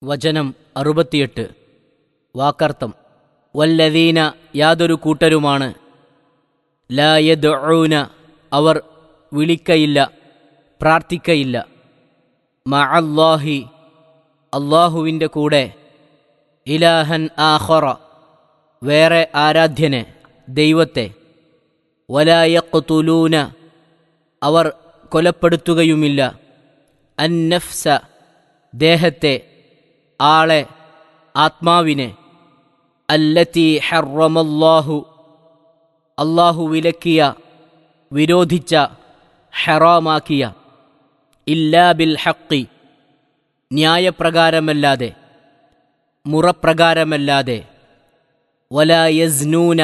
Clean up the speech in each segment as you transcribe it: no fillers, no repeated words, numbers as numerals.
വചനം 68. വാക്കർത്ഥം: വല്ലദീന യാതൊരു കൂട്ടരുമാണ്, ലാ യദ്ഊന അവർ വിളിക്കയില്ല, പ്രാർത്ഥിക്കയില്ല, മഅല്ലാഹി അല്ലാഹുവിൻ്റെ കൂടെ, ഇലാഹൻ ആഖറ വേറെ ആരാധ്യനെ, ദൈവത്തെ, വലാ യഖ്തുലൂന അവർ കൊലപ്പെടുത്തുകയുമില്ല, അന്നഫ്സ ദേഹത്തെ, ആളെ, ആത്മാവിനെ, അല്ലത്തി ഹറമല്ലാഹു അല്ലാഹു വിലക്കിയ, വിരോധിച്ച, ഹറാമാക്കിയ, ഇല്ലാ ബിൽ ഹഖ് ന്യായപ്രകാരമല്ലാതെ, മുറപ്രകാരമല്ലാതെ, വലാ യസ്നൂന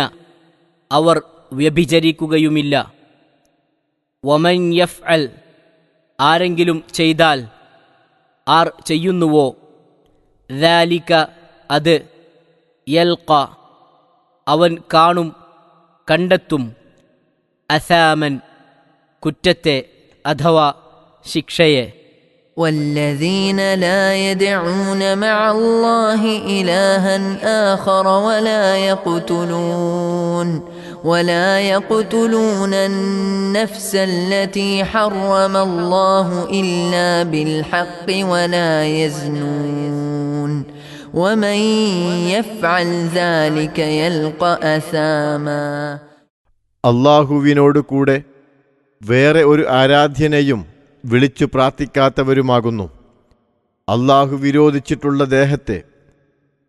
അവർ വ്യഭിചരിക്കുകയുമില്ല, വമൻ യഫ്അൽ ആരെങ്കിലും ചെയ്താൽ, ആർ ചെയ്യുന്നുവോ, ദാലിക അത്, യൽഖ അവൻ കാണും, കണ്ടെത്തും, അസാമൻ കുറ്റത്തെ അഥവാ ശിക്ഷയെ. والذين لا يدعون مع الله إلها آخر ولا يقتلون النفس التي حرم الله إلا بالحق ولا يزنون ومن يفعل ذلك يلقى أثاما. അല്ലാഹുവിനോട് കൂടെ വേറെ ഒരു ആരാധ്യനെയും വിളിച്ചു പ്രാർത്ഥിക്കാത്തവരുമാകുന്നു. അല്ലാഹു വിരോധിച്ചിട്ടുള്ള ദേഹത്തെ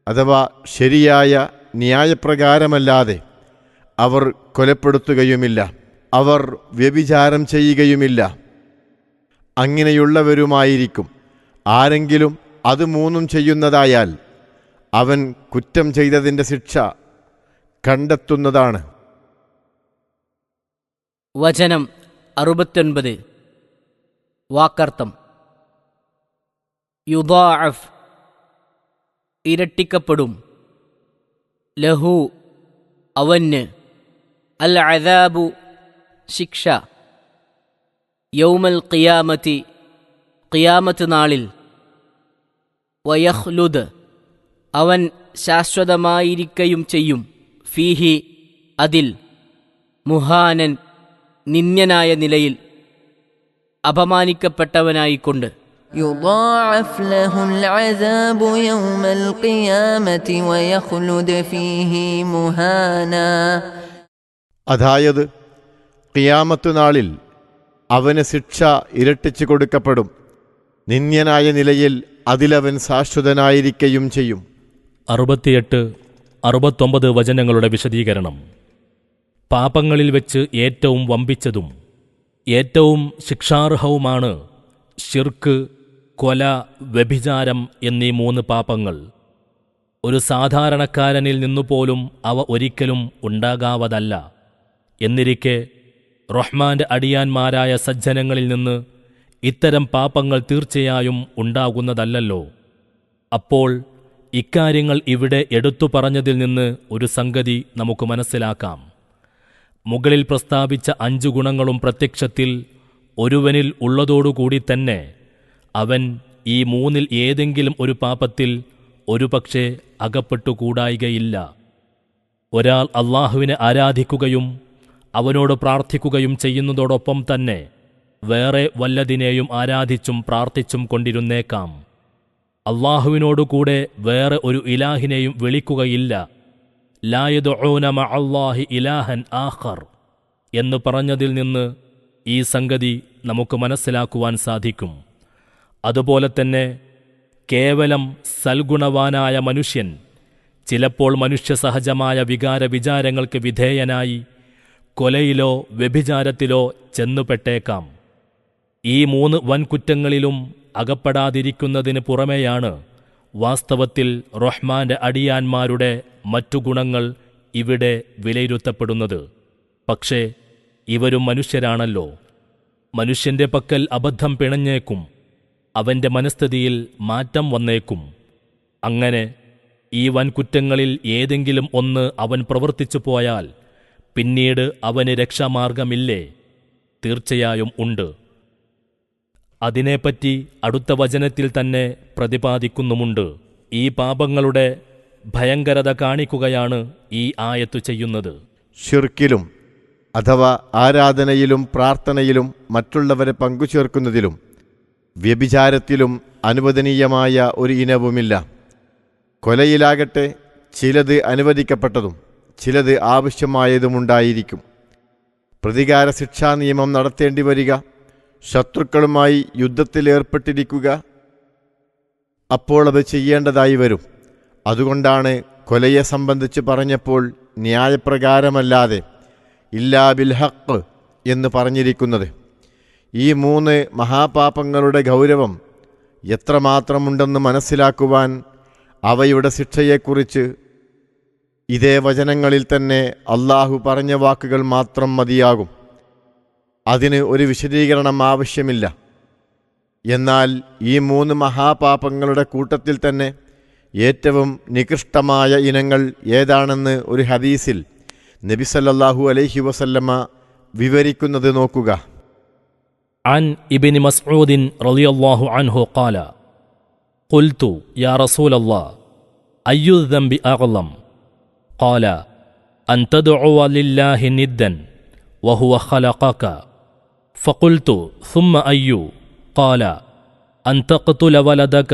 അഥവാ ശരിയായ ന്യായപ്രകാരമല്ലാതെ അവർ കൊലപ്പെടുത്തുകയുമില്ല, അവർ വ്യഭിചാരം ചെയ്യുകയുമില്ല. അങ്ങനെയുള്ളവരുമായിരിക്കും ആരെങ്കിലും അത് മൂന്നും ചെയ്യുന്നതായാൽ അവൻ കുറ്റം ചെയ്തതിൻ്റെ ശിക്ഷ കണ്ടെത്തുന്നതാണ്. വചനം 69. വാക്കർത്ഥം: യുദാഅഫ് ഇരട്ടിക്കപ്പെടും, ലഹു അവന്, അൽ അദാബു ശിക്ഷ, യൗമൽ ഖിയാമത്തി ഖിയാമത്ത് നാളിൽ, വയഖ്ലുദ് അവൻ ശാശ്വതമായിരിക്കയും ചെയ്യും, ഫീഹി അതിൽ, മുഹാനൻ നിന്ദ്യനായ നിലയിൽ, അപമാനിക്കപ്പെട്ടവനായിക്കൊണ്ട്. يضاعف له العذاب يوم القيامة ويخلد فيه مهانا. അതായത് ഖിയാമത്ത് നാളിൽ അവന് ശിക്ഷ ഇരട്ടിച്ചു കൊടുക്കപ്പെടും, നിന്ദ്യനായ നിലയിൽ അതിലവൻ ശാശ്വതനായിരിക്കയും ചെയ്യും. 68-69 വചനങ്ങളുടെ വിശദീകരണം. പാപങ്ങളിൽ വെച്ച് ഏറ്റവും വമ്പിച്ചതും ഏറ്റവും ശിക്ഷാർഹവുമാണ് ശിർക്ക്, കൊല, വ്യഭിചാരം എന്നീ 3 പാപങ്ങൾ. ഒരു സാധാരണക്കാരനിൽ നിന്നുപോലും അവ ഒരിക്കലും ഉണ്ടാകാവതല്ല. എന്നിരിക്കെ റഹ്മാന്റെ അടിയാന്മാരായ സജ്ജനങ്ങളിൽ നിന്ന് ഇത്തരം പാപങ്ങൾ തീർച്ചയായും ഉണ്ടാകുന്നതല്ലല്ലോ. അപ്പോൾ ഇക്കാര്യങ്ങൾ ഇവിടെ എടുത്തു പറഞ്ഞതിൽ നിന്ന് ഒരു സംഗതി നമുക്ക് മനസ്സിലാക്കാം. മുകളിൽ പ്രസ്താവിച്ച 5 ഗുണങ്ങളും പ്രത്യക്ഷത്തിൽ ഒരുവനിൽ ഉള്ളതോടുകൂടി തന്നെ അവൻ ഈ 3-ൽ ഏതെങ്കിലും ഒരു പാപത്തിൽ ഒരുപക്ഷെ അകപ്പെട്ടുകൂടായികയില്ല. ഒരാൾ അല്ലാഹുവിനെ ആരാധിക്കുകയും അവനോട് പ്രാർത്ഥിക്കുകയും ചെയ്യുന്നതോടൊപ്പം തന്നെ വേറെ വല്ലതിനെയും ആരാധിച്ചും പ്രാർത്ഥിച്ചും കൊണ്ടിരുന്നേക്കാം. അല്ലാഹുവിനോടുകൂടെ വേറെ ഒരു ഇലാഹിനെയും വിളിക്കുകയില്ല. ലാ യദ്ഊന മഅല്ലാഹി ഇലാഹൻ ആഖർ എന്ന് പറഞ്ഞതിൽ നിന്ന് ഈ സംഗതി നമുക്ക് മനസ്സിലാക്കുവാൻ സാധിക്കും. അതുപോലെ തന്നെ കേവലം സൽഗുണവാനായ മനുഷ്യൻ ചിലപ്പോൾ മനുഷ്യസഹജമായ വിചാരങ്ങൾക്ക് വിധേയനായി കൊലയിലോ വ്യഭിചാരത്തിലോ ചെന്നുപെട്ടേക്കാം. ഈ 3 വൻകുറ്റങ്ങളിലും അകപ്പെടാതിരിക്കുന്നതിന് പുറമെയാണ് വാസ്തവത്തിൽ റഹ്മാന്റെ അടിയാന്മാരുടെ മറ്റു ഗുണങ്ങൾ ഇവിടെ വിലയിരുത്തപ്പെടുന്നത്. പക്ഷേ ഇവരും മനുഷ്യരാണല്ലോ. മനുഷ്യന്റെ പക്കൽ അബദ്ധം പിണഞ്ഞേക്കും, അവന്റെ മനസ്ഥിതിയിൽ മാറ്റം വന്നേക്കും. അങ്ങനെ ഈ വൻകുറ്റങ്ങളിൽ ഏതെങ്കിലും ഒന്ന് അവൻ പ്രവർത്തിച്ചു പോയാൽ പിന്നീട് അവന് രക്ഷാമാർഗമില്ലേ? തീർച്ചയായും ഉണ്ട്. അതിനെപ്പറ്റി അടുത്ത വചനത്തിൽ തന്നെ പ്രതിപാദിക്കുന്നുമുണ്ട്. ഈ പാപങ്ങളുടെ ഭയങ്കരത കാണിക്കുകയാണ് ഈ ആയത്തു ചെയ്യുന്നത്. ഷിർക്കിലും അഥവാ ആരാധനയിലും പ്രാർത്ഥനയിലും മറ്റുള്ളവരെ പങ്കുചേർക്കുന്നതിലും വ്യഭിചാരത്തിലും അനുവദനീയമായ ഒരു ഇനവുമില്ല. കൊലയിലാകട്ടെ ചിലത് അനുവദിക്കപ്പെട്ടതും ചിലത് ആവശ്യമായതുമുണ്ടായിരിക്കും. പ്രതികാര ശിക്ഷാ നിയമം നടത്തേണ്ടി വരിക, ശത്രുക്കളുമായി യുദ്ധത്തിലേർപ്പെട്ടിരിക്കുക, അപ്പോൾ അത് ചെയ്യേണ്ടതായി വരും. അതുകൊണ്ടാണ് കൊലയെ സംബന്ധിച്ച് പറഞ്ഞപ്പോൾ ന്യായപ്രകാരമല്ലാതെ ഇല്ലാ ബിൽ ഹഖ് എന്ന് പറഞ്ഞിരിക്കുന്നത്. ഈ 3 മഹാപാപങ്ങളുടെ ഗൗരവം എത്രമാത്രമുണ്ടെന്ന് മനസ്സിലാക്കുവാൻ അവയുടെ ശിക്ഷയെക്കുറിച്ച് ഇതേ വചനങ്ങളിൽ തന്നെ അള്ളാഹു പറഞ്ഞ വാക്കുകൾ മാത്രം മതിയാകും. അതിന് ഒരു വിശദീകരണം ആവശ്യമില്ല. എന്നാൽ ഈ 3 മഹാപാപങ്ങളുടെ കൂട്ടത്തിൽ തന്നെ ഏറ്റവും നികൃഷ്ടമായ ഇനങ്ങൾ ഏതാണെന്ന് ഒരു ഹദീസിൽ നബി സല്ലല്ലാഹു അലൈഹി വസല്ലമ വിവരിക്കുന്നത് നോക്കുക. عن ابن مسعود رضي الله عنه قال قلت يا رسول الله أي الذنب أعظم قال أن تدعو لله ندا وهو خلقك فقلت ثم أي قال أن تقتل ولدك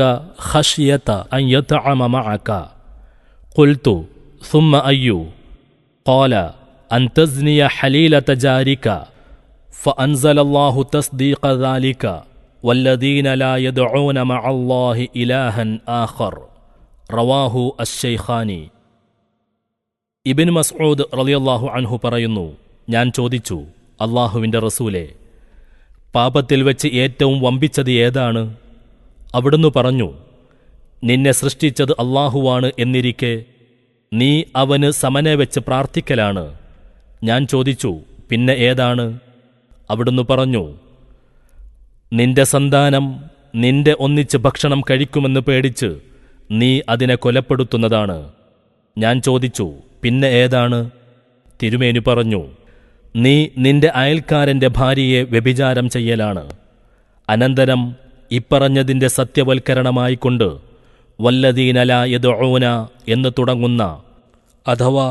خشية أن يطعم معك قلت ثم أي قال أن تزني حليلة جارك فأنزل الله تصديق ذلك والذين لا يدعون مع الله إلها آخر رواه الشيخاني. ഇബ്ൻ മസ്ഊദ് റളിയല്ലാഹു അൻഹു പറയുന്നു, ഞാൻ ചോദിച്ചു, അല്ലാഹുവിൻ്റെ റസൂലേ, പാപത്തിൽ വെച്ച് ഏറ്റവും വമ്പിച്ചത് ഏതാണ്? അവിടുന്ന് പറഞ്ഞു, നിന്നെ സൃഷ്ടിച്ചത് അല്ലാഹുവാണ് എന്നിരിക്കെ നീ അവന് സമനെ വെച്ച് പ്രാർത്ഥിക്കലാണ്. ഞാൻ ചോദിച്ചു, പിന്നെ ഏതാണ്? അവിടുന്ന് പറഞ്ഞു, നിന്റെ സന്താനം നിന്റെ ഒന്നിച്ച് ഭക്ഷണം കഴിക്കുമെന്ന് പേടിച്ച് നീ അതിനെ കൊലപ്പെടുത്തുന്നതാണ്. ഞാൻ ചോദിച്ചു, പിന്നെ ഏതാണ്? തിരുമേനി പറഞ്ഞു, നീ നിന്റെ അയൽക്കാരൻ്റെ ഭാര്യയെ വ്യഭിചാരം ചെയ്യലാണ്. അനന്തരം ഇപ്പറഞ്ഞതിൻ്റെ സത്യവൽക്കരണമായിക്കൊണ്ട് വല്ലദീന ലാ യദ്ഊന എന്ന് തുടങ്ങുന്ന അഥവാ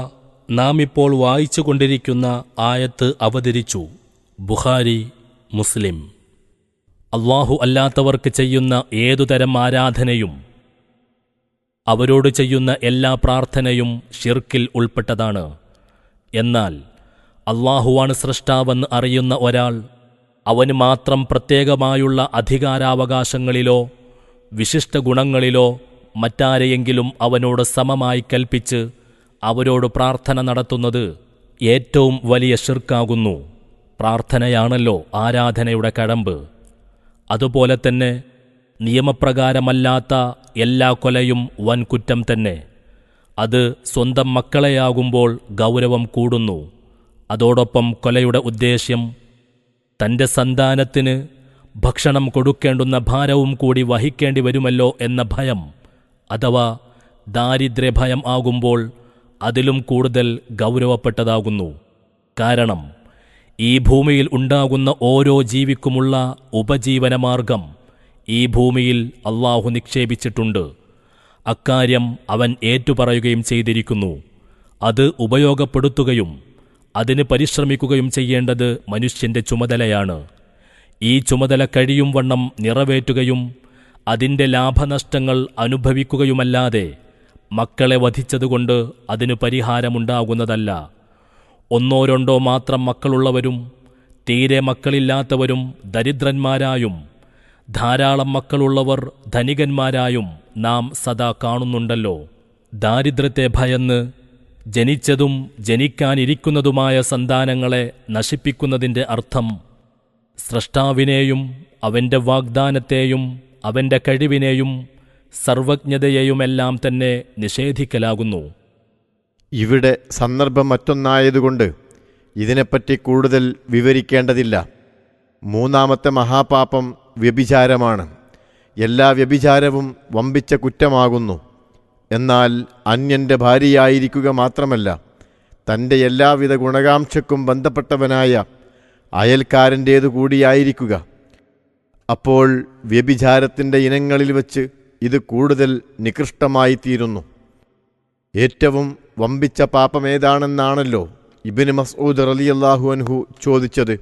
നാം ഇപ്പോൾ വായിച്ചുകൊണ്ടിരിക്കുന്ന ആയത്ത് അവതരിച്ചു. ബുഖാരി, മുസ്ലിം. അല്ലാഹു അല്ലാത്തവർക്ക് ചെയ്യുന്ന ഏതുതരം ആരാധനയും അവരോട് ചെയ്യുന്ന എല്ലാ പ്രാർത്ഥനയും ഷിർക്കിൽ ഉൾപ്പെട്ടതാണ്. എന്നാൽ അല്ലാഹുവാണ് സൃഷ്ടാവെന്ന് അറിയുന്ന ഒരാൾ അവന് മാത്രം പ്രത്യേകമായുള്ള അധികാരാവകാശങ്ങളിലോ വിശിഷ്ട ഗുണങ്ങളിലോ മറ്റാരെയെങ്കിലും അവനോട് സമമായി കൽപ്പിച്ച് അവരോട് പ്രാർത്ഥന നടത്തുന്നത് ഏറ്റവും വലിയ ഷിർക്കാകുന്നു. പ്രാർത്ഥനയാണല്ലോ ആരാധനയുടെ കഴമ്പ്. അതുപോലെ തന്നെ നിയമപ്രകാരമല്ലാത്ത എല്ലാ കൊലയും വൻകുറ്റം തന്നെ. അത് സ്വന്തം മക്കളെയാകുമ്പോൾ ഗൗരവം കൂടുന്നു. അതോടൊപ്പം കൊലയുടെ ഉദ്ദേശ്യം തൻ്റെ സന്താനത്തിന് ഭക്ഷണം കൊടുക്കേണ്ടുന്ന ഭാരവും കൂടി വഹിക്കേണ്ടി വരുമല്ലോ എന്ന ഭയം അഥവാ ദാരിദ്ര്യഭയം ആകുമ്പോൾ അതിലും കൂടുതൽ ഗൗരവപ്പെട്ടതാകുന്നു. കാരണം ഈ ഭൂമിയിൽ ഉണ്ടാകുന്ന ഓരോ ജീവിക്കുമുള്ള ഉപജീവനമാർഗം ഈ ഭൂമിയിൽ അല്ലാഹു നിക്ഷേപിച്ചിട്ടുണ്ട്. അക്കാര്യം അവൻ ഏറ്റുപറയുകയും ചെയ്തിരിക്കുന്നു. അത് ഉപയോഗപ്പെടുത്തുകയും അതിന് പരിശ്രമിക്കുകയും ചെയ്യേണ്ടത് മനുഷ്യൻ്റെ ചുമതലയാണ്. ഈ ചുമതല കഴിയും വണ്ണം നിറവേറ്റുകയും അതിൻ്റെ ലാഭനഷ്ടങ്ങൾ അനുഭവിക്കുകയുമല്ലാതെ മക്കളെ വധിച്ചതുകൊണ്ട് അതിന് പരിഹാരമുണ്ടാകുന്നതല്ല. 1-2 മാത്രം മക്കളുള്ളവരും തീരെ മക്കളില്ലാത്തവരും ദരിദ്രന്മാരായും ധാരാളം മക്കളുള്ളവർ ധനികന്മാരായും നാം സദാ കാണുന്നുണ്ടല്ലോ. ദാരിദ്ര്യത്തെ ഭയന്ന് ജനിച്ചതും ജനിക്കാനിരിക്കുന്നതുമായ സന്താനങ്ങളെ നശിപ്പിക്കുന്നതിൻ്റെ അർത്ഥം സ്രഷ്ടാവിനെയും അവൻ്റെ വാഗ്ദാനത്തെയും അവൻ്റെ കഴിവിനെയും സർവജ്ഞതയെയുമെല്ലാം തന്നെ നിഷേധിക്കലാകുന്നു. ഇവിടെ സന്ദർഭം മറ്റൊന്നായതുകൊണ്ട് ഇതിനെപ്പറ്റി കൂടുതൽ വിവരിക്കേണ്ടതില്ല. 3-ാമത്തെ മഹാപാപം വ്യഭിചാരമാണ്. എല്ലാ വ്യഭിചാരവും വമ്പിച്ച കുറ്റമാകുന്നു. എന്നാൽ അന്യൻ്റെ ഭാര്യയായിരിക്കുക മാത്രമല്ല, തൻ്റെ എല്ലാവിധ ഗുണകാംക്ഷക്കും ബന്ധപ്പെട്ടവനായ അയൽക്കാരൻ്റേതു കൂടിയായിരിക്കുക. അപ്പോൾ വ്യഭിചാരത്തിൻ്റെ ഇനങ്ങളിൽ വച്ച് ഇത് കൂടുതൽ നികൃഷ്ടമായിത്തീരുന്നു. ഏറ്റവും വമ്പിച്ച പാപമേതാണെന്നാണല്ലോ ഇബ്നു മസ്ഊദ് റളിയല്ലാഹു അൻഹു ചോദിച്ചത്.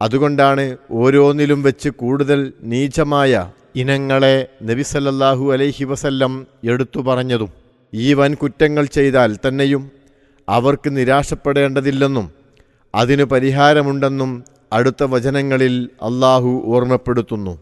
അതുകൊണ്ടാണ് ഓരോന്നിലും വെച്ച് കൂടുതൽ നീചമായ ഇനങ്ങളെ നബി സല്ലല്ലാഹു അലൈഹി വസല്ലം എടുത്തു പറഞ്ഞതും. ഈ വൻ കുറ്റങ്ങൾ ചെയ്താൽ തന്നെയും അവർക്ക് നിരാശപ്പെടേണ്ടതില്ലെന്നും അതിനു പരിഹാരമുണ്ടെന്നും അടുത്ത വചനങ്ങളിൽ അല്ലാഹു ഓർമ്മപ്പെടുത്തുന്നു.